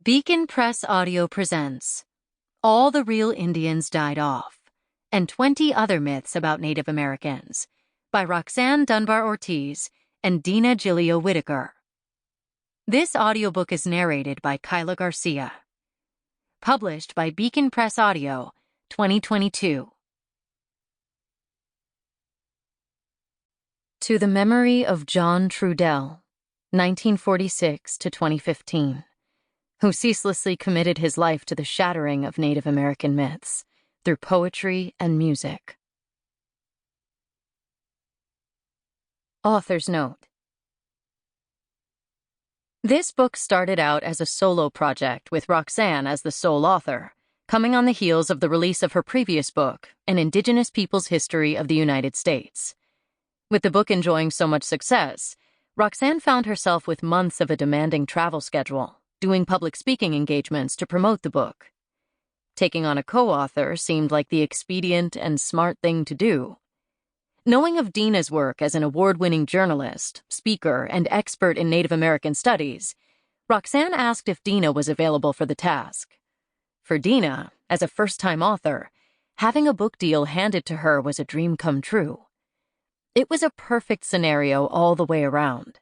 Beacon Press Audio presents All the Real Indians Died Off, and 20 Other Myths About Native Americans by Roxanne Dunbar-Ortiz and Dina Gilio-Whitaker. This audiobook is narrated by Kyla Garcia. Published by Beacon Press Audio, 2022. To the memory of John Trudell, 1946 to 2015. Who ceaselessly committed his life to the shattering of Native American myths through poetry and music. Author's note. This book started out as a solo project with Roxanne as the sole author, coming on the heels of the release of her previous book, An Indigenous People's History of the United States. With the book enjoying so much success, Roxanne found herself with months of a demanding travel schedule, doing public speaking engagements to promote the book. Taking on a co-author seemed like the expedient and smart thing to do. Knowing of Dina's work as an award-winning journalist, speaker, and expert in Native American studies, Roxanne asked if Dina was available for the task. For Dina, as a first-time author, having a book deal handed to her was a dream come true. It was a perfect scenario all the way around.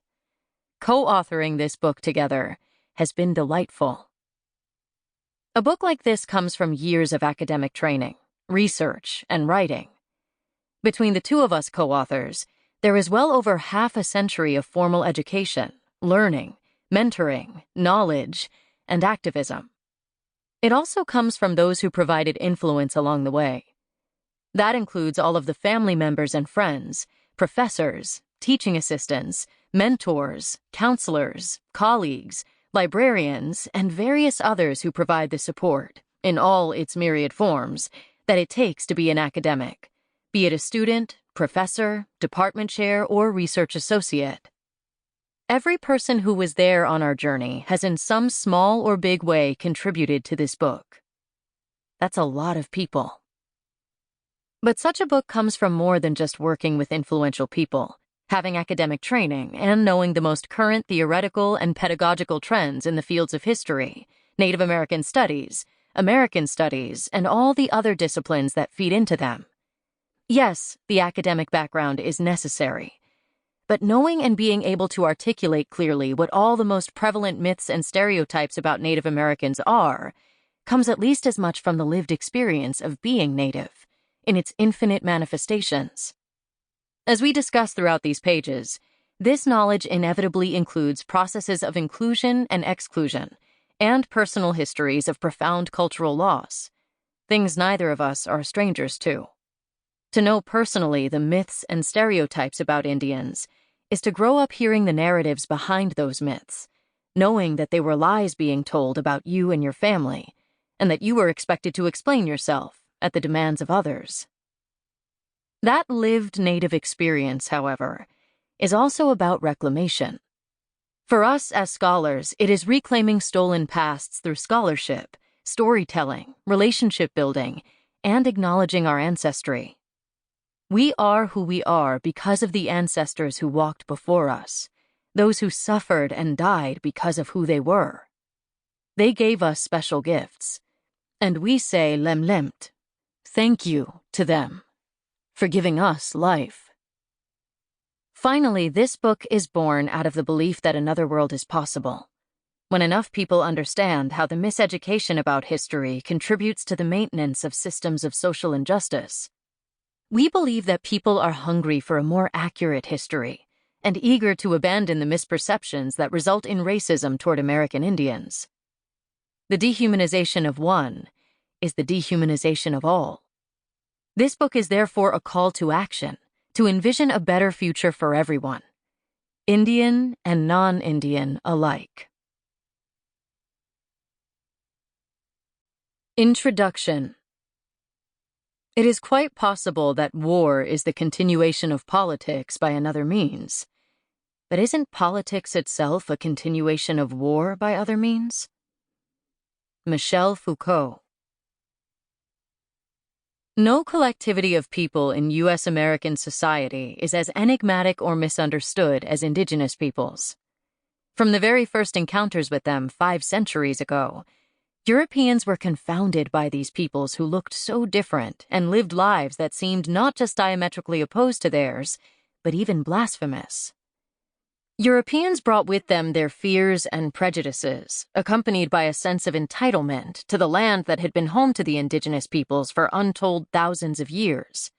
Co-authoring this book together has been delightful. A book like this comes from years of academic training, research, and writing. Between the two of us co-authors, there is well over half a century of formal education, learning, mentoring, knowledge, and activism. It also comes from those who provided influence along the way. That includes all of the family members and friends, professors, teaching assistants, mentors, counselors, colleagues, librarians, and various others who provide the support, in all its myriad forms, that it takes to be an academic, be it a student, professor, department chair, or research associate. Every person who was there on our journey has in some small or big way contributed to this book. That's a lot of people. But such a book comes from more than just working with influential people, having academic training, and knowing the most current theoretical and pedagogical trends in the fields of history, Native American studies, and all the other disciplines that feed into them. Yes, the academic background is necessary, but knowing and being able to articulate clearly what all the most prevalent myths and stereotypes about Native Americans are comes at least as much from the lived experience of being Native, in its infinite manifestations. As we discuss throughout these pages, this knowledge inevitably includes processes of inclusion and exclusion, and personal histories of profound cultural loss, things neither of us are strangers to. To know personally the myths and stereotypes about Indians is to grow up hearing the narratives behind those myths, knowing that they were lies being told about you and your family, and that you were expected to explain yourself at the demands of others. That lived Native experience, however, is also about reclamation. For us as scholars, it is reclaiming stolen pasts through scholarship, storytelling, relationship building, and acknowledging our ancestry. We are who we are because of the ancestors who walked before us, those who suffered and died because of who they were. They gave us special gifts, and we say lemlemt, thank you to them for giving us life. Finally, this book is born out of the belief that another world is possible. When enough people understand how the miseducation about history contributes to the maintenance of systems of social injustice, we believe that people are hungry for a more accurate history and eager to abandon the misperceptions that result in racism toward American Indians. The dehumanization of one is the dehumanization of all. This book is therefore a call to action, to envision a better future for everyone, Indian and non-Indian alike. Introduction. It is quite possible that war is the continuation of politics by another means. But isn't politics itself a continuation of war by other means? Michel Foucault. No collectivity of people in U.S. American society is as enigmatic or misunderstood as Indigenous peoples. From the very first encounters with them 5 centuries ago, Europeans were confounded by these peoples who looked so different and lived lives that seemed not just diametrically opposed to theirs, but even blasphemous. Europeans brought with them their fears and prejudices, accompanied by a sense of entitlement to the land that had been home to the indigenous peoples for untold thousands of years.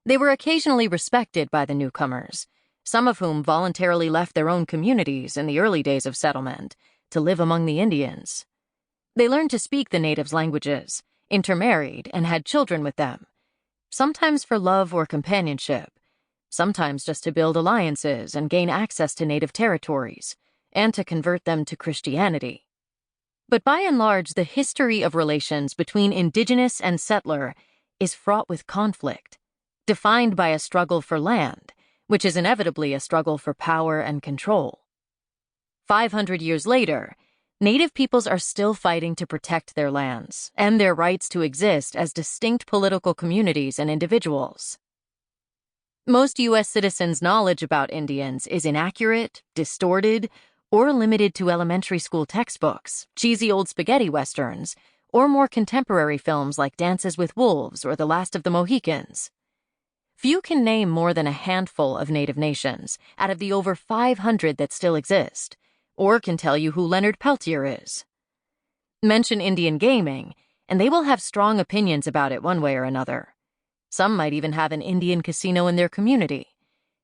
They were occasionally respected by the newcomers, some of whom voluntarily left their own communities in the early days of settlement to live among the Indians. They learned to speak the natives' languages, intermarried, and had children with them, sometimes for love or companionship, sometimes just to build alliances and gain access to native territories, and to convert them to Christianity. But by and large, the history of relations between indigenous and settler is fraught with conflict, defined by a struggle for land, which is inevitably a struggle for power and control. 500 years later, Native peoples are still fighting to protect their lands and their rights to exist as distinct political communities and individuals. Most U.S. citizens' knowledge about Indians is inaccurate, distorted, or limited to elementary school textbooks, cheesy old spaghetti westerns, or more contemporary films like Dances with Wolves or The Last of the Mohicans. Few can name more than a handful of Native nations out of the over 500 that still exist, or can tell you who Leonard Peltier is. Mention Indian gaming, and they will have strong opinions about it one way or another. Some might even have an Indian casino in their community,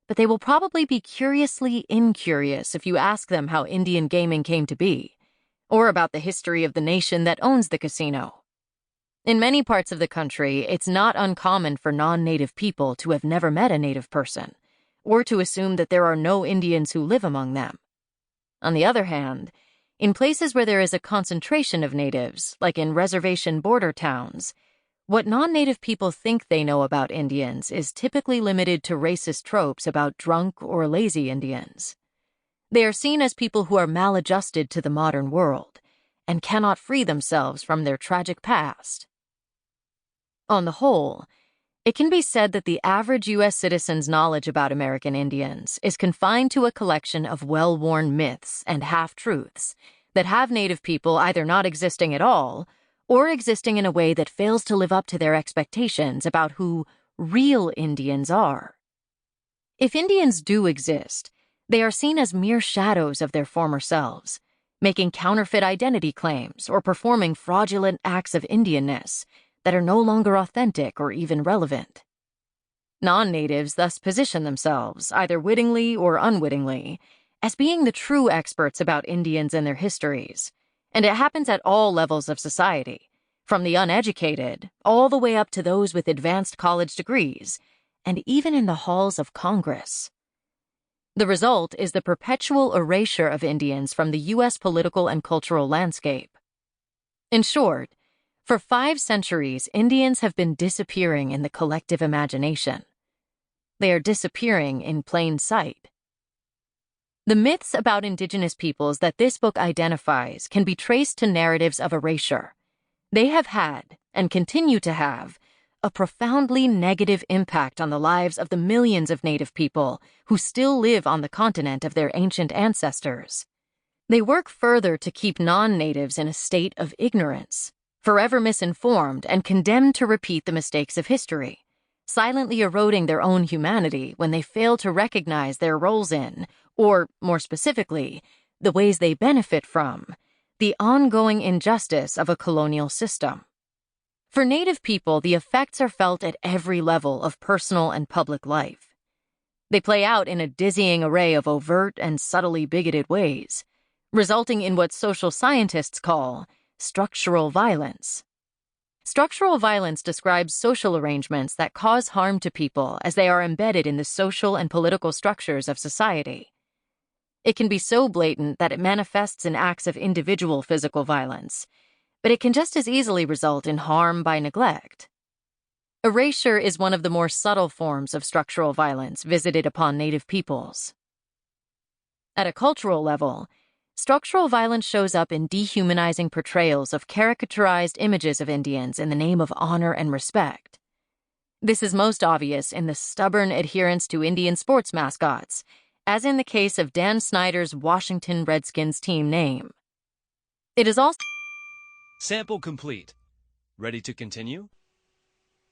but they will probably be curiously incurious if you ask them how Indian gaming came to be, or about the history of the nation that owns the casino. In many parts of the country, it's not uncommon for non-native people to have never met a native person, or to assume that there are no Indians who live among them. On the other hand, in places where there is a concentration of natives, like in reservation border towns, what non-native people think they know about Indians is typically limited to racist tropes about drunk or lazy Indians. They are seen as people who are maladjusted to the modern world and cannot free themselves from their tragic past. On the whole, it can be said that the average U.S. citizen's knowledge about American Indians is confined to a collection of well-worn myths and half-truths that have Native people either not existing at all or existing in a way that fails to live up to their expectations about who real Indians are. If Indians do exist, they are seen as mere shadows of their former selves, making counterfeit identity claims or performing fraudulent acts of Indianness that are no longer authentic or even relevant. Non-natives thus position themselves, either wittingly or unwittingly, as being the true experts about Indians and their histories, and it happens at all levels of society, from the uneducated all the way up to those with advanced college degrees, and even in the halls of Congress. The result is the perpetual erasure of Indians from the U.S. political and cultural landscape. In short, for 5 centuries, Indians have been disappearing in the collective imagination. They are disappearing in plain sight. The myths about indigenous peoples that this book identifies can be traced to narratives of erasure. They have had, and continue to have, a profoundly negative impact on the lives of the millions of Native people who still live on the continent of their ancient ancestors. They work further to keep non-natives in a state of ignorance, forever misinformed and condemned to repeat the mistakes of history, silently eroding their own humanity when they fail to recognize their roles in, or, more specifically, the ways they benefit from, the ongoing injustice of a colonial system. For Native people, the effects are felt at every level of personal and public life. They play out in a dizzying array of overt and subtly bigoted ways, resulting in what social scientists call structural violence. Structural violence describes social arrangements that cause harm to people as they are embedded in the social and political structures of society. It can be so blatant that it manifests in acts of individual physical violence, but it can just as easily result in harm by neglect. Erasure is one of the more subtle forms of structural violence visited upon Native peoples. At a cultural level, structural violence shows up in dehumanizing portrayals of caricaturized images of Indians in the name of honor and respect. This is most obvious in the stubborn adherence to Indian sports mascots, as in the case of Dan Snyder's Washington Redskins team name. It is also Sample complete. Ready to continue?